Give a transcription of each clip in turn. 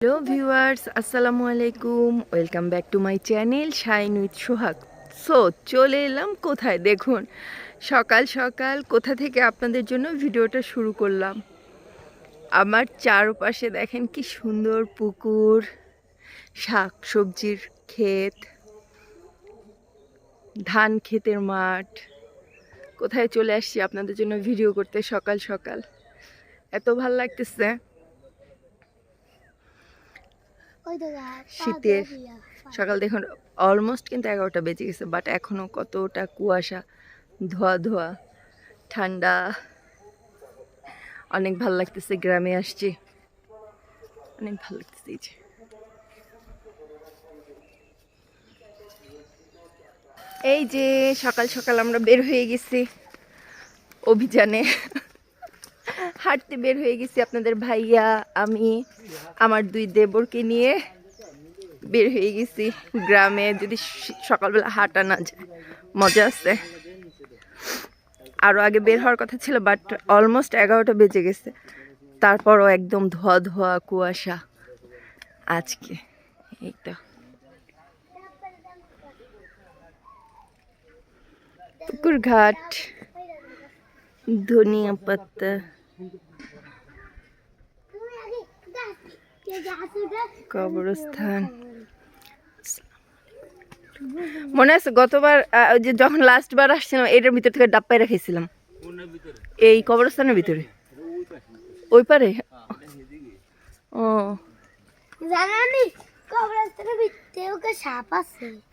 Hello viewers, আসসালামু আলাইকুম। Welcome back to my channel Shine with Sohag. চলে এলাম কোথায় দেখুন, সকাল সকাল কোথা থেকে আপনাদের জন্য ভিডিওটা শুরু করলাম। আমার চারপাশে দেখেন কি সুন্দর পুকুর, শাক সবজির ক্ষেত, ধান ক্ষেতের মাঠ। কোথায় চলে আসছি আপনাদের জন্য ভিডিও করতে সকাল সকাল, এত ভাল লাগতেছে। শীতের সকাল দেখুন, অলমোস্ট কিন্তু 11টা বেজে গেছে, বাট এখনো কতটা কুয়াশা, ধোয়া ধোয়া, ঠান্ডা, অনেক ভালো লাগতেছে। গ্রামে আসছি, অনেক ভালো লাগতেছে। এই যে সকাল সকাল আমরা বের হয়ে গেছি অভিযানে, হাঁটতে বের হয়ে গেছি। আপনাদের ভাইয়া, আমি, আমার দুই দেবরকে নিয়ে বের হয়ে গেছি গ্রামে। যদি সকালবেলা হাঁটা না যায়, মজা আছে। আরও আগে বের হওয়ার কথা ছিল, বাট অলমোস্ট 11টা বেজে গেছে, তারপরও একদম ধোয়া ধোয়া কুয়াশা আজকে। এইটা পুকুর ঘাট, ধনিয়া পাতা, কবরস্থান। মনে আছে গতবার যে যখন লাস্ট বার আসছিলাম, এটার ভিতর থেকে ডাব পায়রা খেয়েছিলাম, এই কবরস্থানের ভিতরে, ওই পারে। ও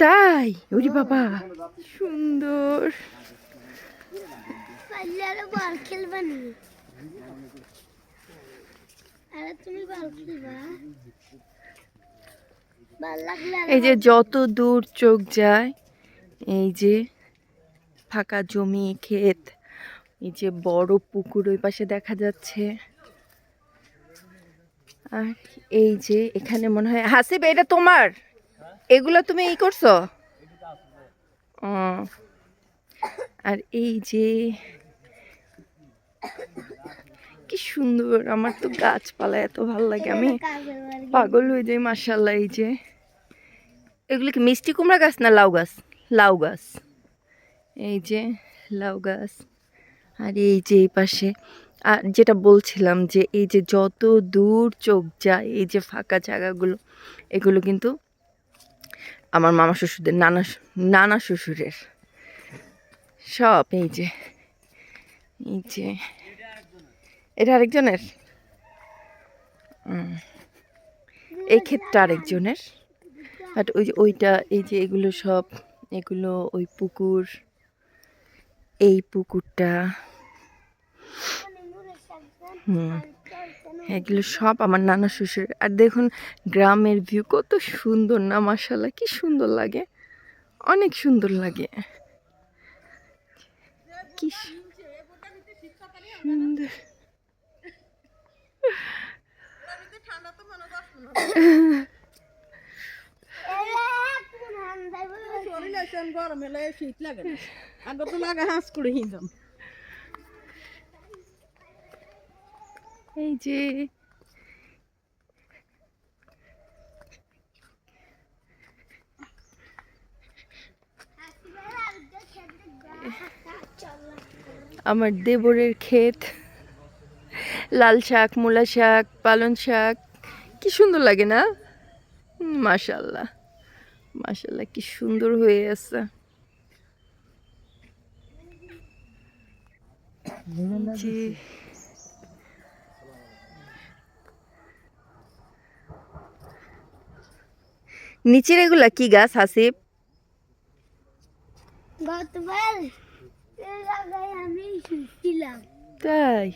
তাই? ওরে বাবা, সুন্দর। এই যে যত দূর চোখ যায়, এই যে ফাঁকা জমি, ক্ষেত, এই যে বড় পুকুর ওই পাশে দেখা যাচ্ছে। আর এই যে এখানে মনে হয়, হাসিব এটা তোমার, এগুলো তুমি এই করছো? ও, আর এই যে কি সুন্দর, আমার তো গাছপালা এত ভালো লাগে, আমি পাগল হয়ে যাই মাশাআল্লাহ। এই যে এগুলো কি মিষ্টি কুমড়া গাছ না লাউ গাছ? লাউ গাছ, এই যে লাউ গাছ। আর এই যে এই পাশে, আর যেটা বলছিলাম যে এই যে যত দূর চোখ যায়, এই যে ফাঁকা জায়গাগুলো, এগুলো কিন্তু আমার মামা শ্বশুরদের, নানা শ্বশুরের সব। এই যে এই যে এটা আরেকজনের, এই ক্ষেতটা আরেকজনের, বাট ওই যে ওইটা, এই যে এগুলো সব, এগুলো ওই পুকুর, এই পুকুরটা, এগুলো সব আমার নানা শ্বশুর। আর দেখুন গ্রামের ভিউ কত সুন্দর না, মাশাআল্লাহ, কি সুন্দর লাগে, অনেক সুন্দর লাগে, কি সুন্দর। গরম এলে শীত লাগে না, আগে তো লাগে হাঁস করে হিঁদাম। এই যে আমার দেবরের ক্ষেত, লাল শাক, মূলা শাক, পালং শাক, কি সুন্দর লাগে না? মাশাআল্লাহ মাশাআল্লাহ, কি সুন্দর হয়ে আছে। নিচের এগুলা কি গাছ হাসিব? তাই?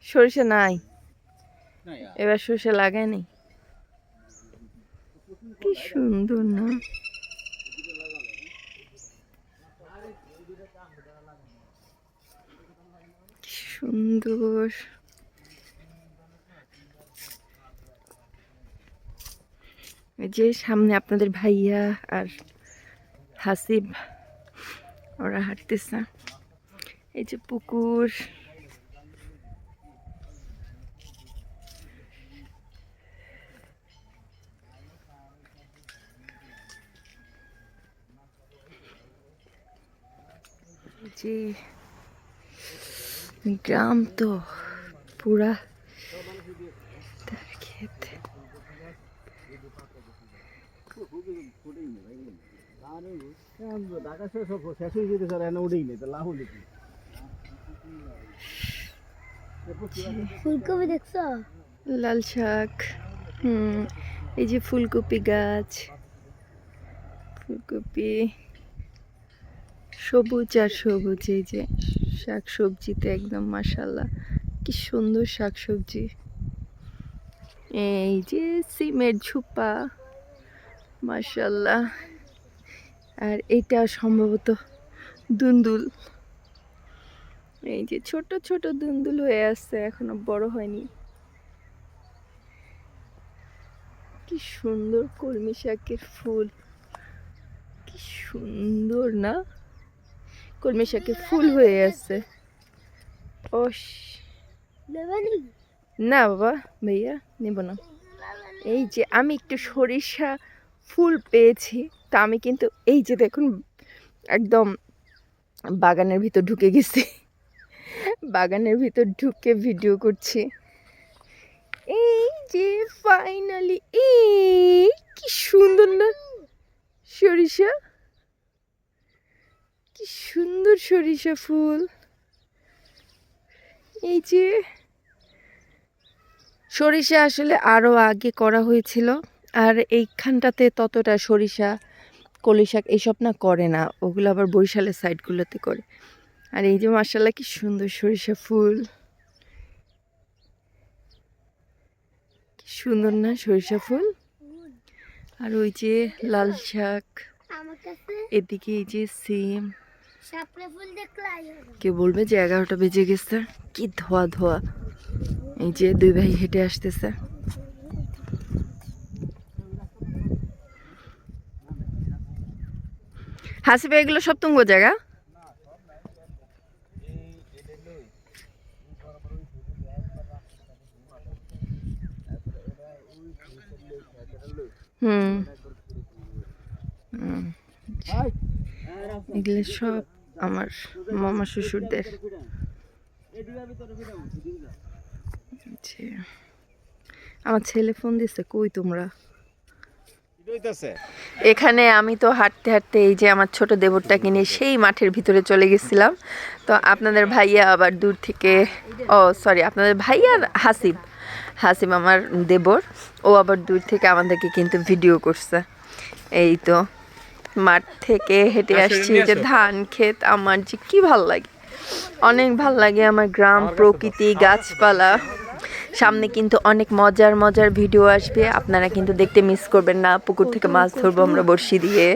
সরিষা নাই, এবার সরিষা লাগায়নি। কি সুন্দর না? কি সুন্দর। এই যে সামনে আপনাদের ভাইয়া আর হাসিব, ওরা হাঁটতেছে। এই যে পুকুর, যে গ্রাম তো পুরা তার ক্ষেত। ফুলকপি দেখছো? লাল শাক, এই যে ফুলকপি গাছ, ফুলকপি সবুজ আর সবুজ। এই যে শাক সবজিতে একদম মাশাল্লাহ কি সুন্দর শাক সবজি। এই যে সিমের ঝুপা মাশাল্লাহ। আর এটা সম্ভবত দুন্দুল। এই যে ছোট ছোট দুন্দুল হয়ে আসছে, এখনো বড় হয়নি। কি সুন্দর কলমি শাকের ফুল, কি সুন্দর না? কলমি শাকের ফুল হয়ে আছে। না বাবা, ভাইয়া নেব না। এই যে আমি একটু সরিষা ফুল পেয়েছি, তা আমি কিন্তু এই যে দেখুন একদম বাগানের ভিতর ঢুকে গেছি, বাগানের ভিতর ঢুকে ভিডিও করছি। এই যে ফাইনালি, এই কি সুন্দর না সরিষা, কি সুন্দর সরিষা ফুল। এই যে সরিষা আসলে আরো আগে করা হয়েছিল, আর এইখানটাতে ততটা সরিষা কলি শাক এইসব না করে না, ওগুলো আবার বরিশালের সাইডগুলোতে করে। আর এই যে মাশাআল্লাহ কি সুন্দর সরিষা ফুল, কি সুন্দর না সরিষা ফুল। আর ওই যে লাল শাক, এদিকে এই যে সিম। কে বলবে যে 11টা বেজে গেছে, কি ধোয়া ধোয়া। এই যে দুই ভাই হেঁটে আসতেছে। হাসিবে এগুলো সব তুঙ্গ জায়গা। এগুলো সব আমার মামা শ্বশুরদের। আমার ছেলে ফোন দিছে, কই তোমরা? এখানে আমি তো হাঁটতে হাঁটতে এই যে আমার ছোট দেবরটাকে নিয়ে সেই মাঠের ভিতরে চলে গেছিলাম। তো আপনাদের ভাইয়া আবার দূর থেকে, সরি আপনাদের ভাইয়া হাসিব, হাসিব আমার দেবর, ও আবার দূর থেকে আমাদেরকে কিন্তু ভিডিও করছে। এই তো মাঠ থেকে হেঁটে আসছি, যে ধান ক্ষেত। আমার যে কি ভাল লাগে, অনেক ভাল লাগে আমার গ্রাম, প্রকৃতি, গাছপালা। সামনে কিন্তু অনেক মজার মজার ভিডিও আসবে, আপনারা কিন্তু দেখতে মিস করবেন না। পুকুর থেকে মাছ ধরবো আমরা বড়শি দিয়ে,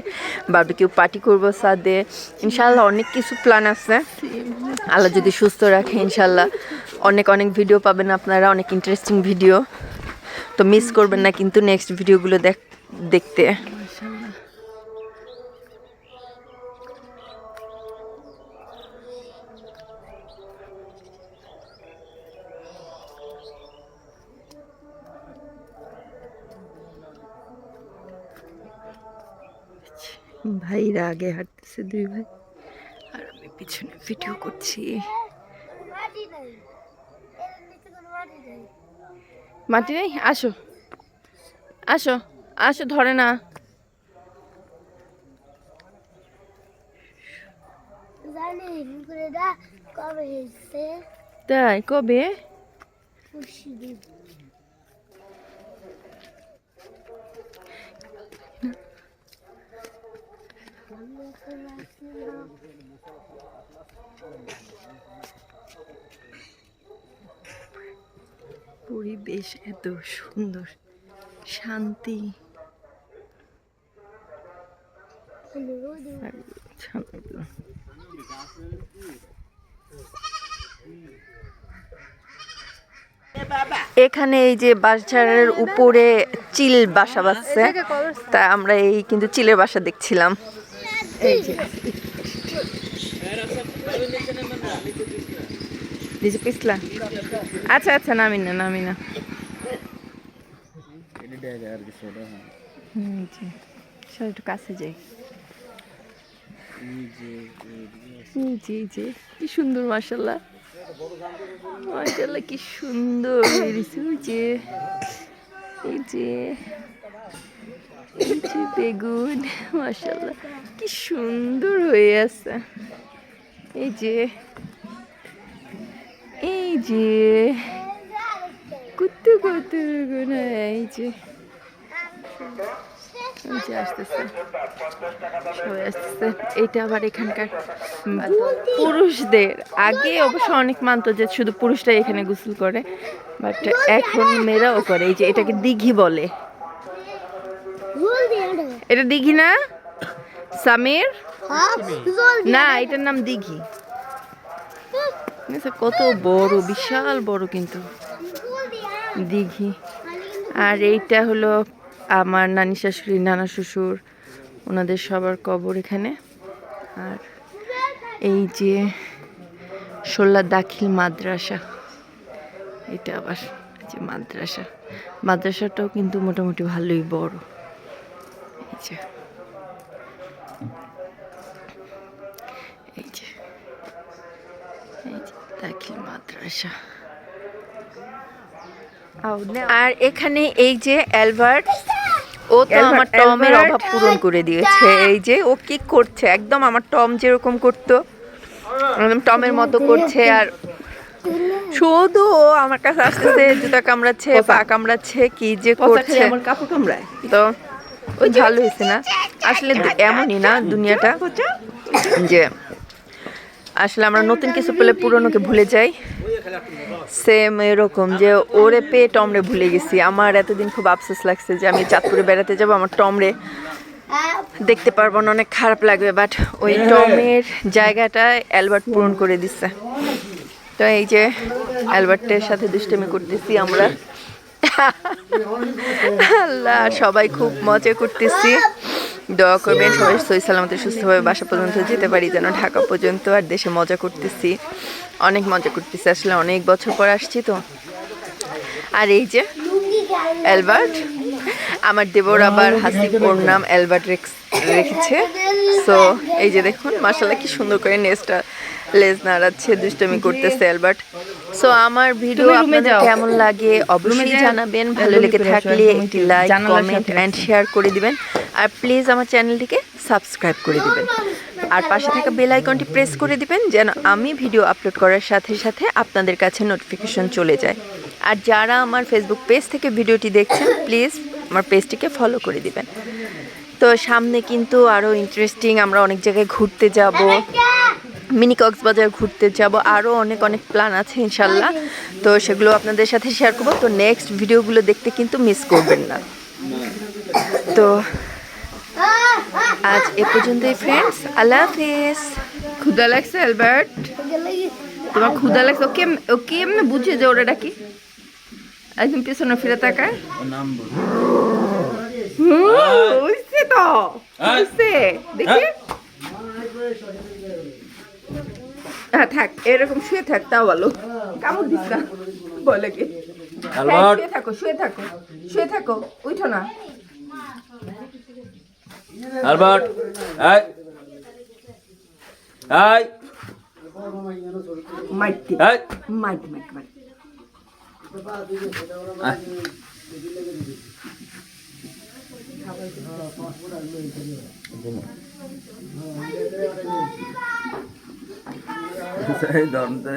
বারবিকিউ পার্টি করবো ছাদে, ইনশাল্লাহ অনেক কিছু প্ল্যান আছে। আল্লাহ যদি সুস্থ রাখে ইনশাল্লাহ অনেক অনেক ভিডিও পাবেন আপনারা, অনেক ইন্টারেস্টিং ভিডিও। তো মিস করবেন না কিন্তু নেক্সট ভিডিওগুলো দেখতে। ভাইরা আগে হাঁটতেছে, দুই ভাই, আর আমি পিছনে ভিডিও করছি। মাটি নেই, আসো আসো আসো, ধরে না। তাই কবে? পরিবেশ এত সুন্দর, শান্তি। এখানে এই যে বাঁশঝাড়ের উপরে চিল বাসা বাঁধছে, তা আমরা এই কিন্তু চিলের বাসা দেখছিলাম। এই যে পিছলা, আচ্ছা আচ্ছা, নামি না নামি না। একটু কাছে যাই। এই যে কি সুন্দর মাশাআল্লাহ, মাশাআল্লাহ কি সুন্দর হয়েছে। ওই যে এই যে এই যে বেগুন মাশাআল্লাহ কি সুন্দর হয়ে আছে। এই যে কত কত বেগুন, এই যে আসতেছে সবাই আসতেছে। এটা আবার এখানকার পুরুষদের, আগে অবশ্য অনেক মানতো যে শুধু পুরুষরাই এখানে গোসল করে, বাট এখন মেয়েরাও করে। এই যে এটাকে দিঘি বলে। এটা দিঘি না সামির? না, এটার নাম দিঘি। কত বড়, বিশাল বড় কিন্তু দিঘি। আর এইটা হলো আমার নানি শাশুড়ি, নানা শ্বশুর, ওনাদের সবার কবর এখানে। আর এই যে শোল্লা দাখিল মাদ্রাসা, এটা আবার যে মাদ্রাসাটাও কিন্তু মোটামুটি ভালোই বড়। এই যে দাখিল মাদ্রাসা। আর এখানে এই যে অ্যালবার্ট, ও তো আমার টমের অভাব পূরণ করে দিয়েছে। এই যে ও কি করছে, একদম আমার টম যেরকম করতো একদম টমের মতো করছে। আর শুধু ও আমার কাছে আসতেছে, জুতা কামড়াচ্ছে, পা কামড়াচ্ছে, কি যে করছে। আমার কাপড় কামড়ায়। তো ওই ভালো হয়েছে না, আসলে এমনই না দুনিয়াটা, যে আসলে আমরা নতুন কিছু পেলে পুরনোকে ভুলে যাই। সেম এরকম যে ওরে পেয়ে টমরে ভুলে গেছি। আমার এতদিন খুব আফসোস লাগছে যে আমি চাঁদপুরে বেড়াতে যাব, আমার টমরে দেখতে পারবো না, অনেক খারাপ লাগবে। বাট ওই টমের জায়গাটা অ্যালবার্ট পূরণ করে দিচ্ছে। তো এই যে অ্যালবার্টের সাথে দুষ্টামি করতেছি আমরা, আল্লাহ সবাই খুব মজা করতেছি। দোয়া করবেন সবাই সহি সালামতে সুস্থভাবে বাসা পর্যন্ত যেতে পারি, যেন ঢাকা পর্যন্ত। আর দেশে মজা করতেছি, অনেক মজা করতেছি, আসলে অনেক বছর পর আসছি তো। আর এই যে অ্যালবার্ট, আমার দেবর আবার হাসিব, ওর নাম অ্যালবার্ট রেখেছে। সো এই যে দেখুন মাশাআল্লাহ কি সুন্দর করে লেজ নাড়াচ্ছে, দুষ্টামি করতেছে অ্যালবার্ট। সো আমার ভিডিও আপনাদের কেমন লাগে অবশ্যই জানাবেন। ভালো লেগে থাকলে একটি লাইক, কমেন্ট অ্যান্ড শেয়ার করে দিবেন। আর প্লিজ আমার চ্যানেলটিকে সাবস্ক্রাইব করে দিবেন, আর পাশে থাকা বেল আইকনটি প্রেস করে দিবেন, যেন আমি ভিডিও আপলোড করার সাথে সাথে আপনাদের কাছে নোটিফিকেশন চলে যায়। আর যারা আমার ফেসবুক পেজ থেকে ভিডিওটি দেখছেন, প্লিজ আমার পেজটিকে ফলো করে দিবেন। তো সামনে কিন্তু আরও ইন্টারেস্টিং, আমরা অনেক জায়গায় ঘুরতে যাব, মিনি কক্সবাজার ঘুরতে যাব, আরও অনেক অনেক প্ল্যান আছে ইনশাল্লাহ। তো সেগুলো আপনাদের সাথে শেয়ার করবো। তো নেক্সট ভিডিওগুলো দেখতে কিন্তু মিস করবেন না। তো আজ এ পর্যন্তই ফ্রেন্ডস, আল্লাহ হাফেজ। ক্ষুধা লাগছে অ্যালবার্ট? তোমার ক্ষুধা লাগছে? ও কেমনে বুঝে যে ওটা কি? একদম পেছনে ফিরে তাকায়। হইছে তো, হইছে দেখি। হ্যাঁ থাক, এরকম শুয়ে থাক, তাও ভালো। কামড় দিস না বলে কি। শুয়ে থাকো, শুয়ে থাকো, শুয়ে থাকো, উঠো না। অ্যালবার্ট, এই এই মাইটি এই মাইটি মাইটি মাইটি। সেই দম তো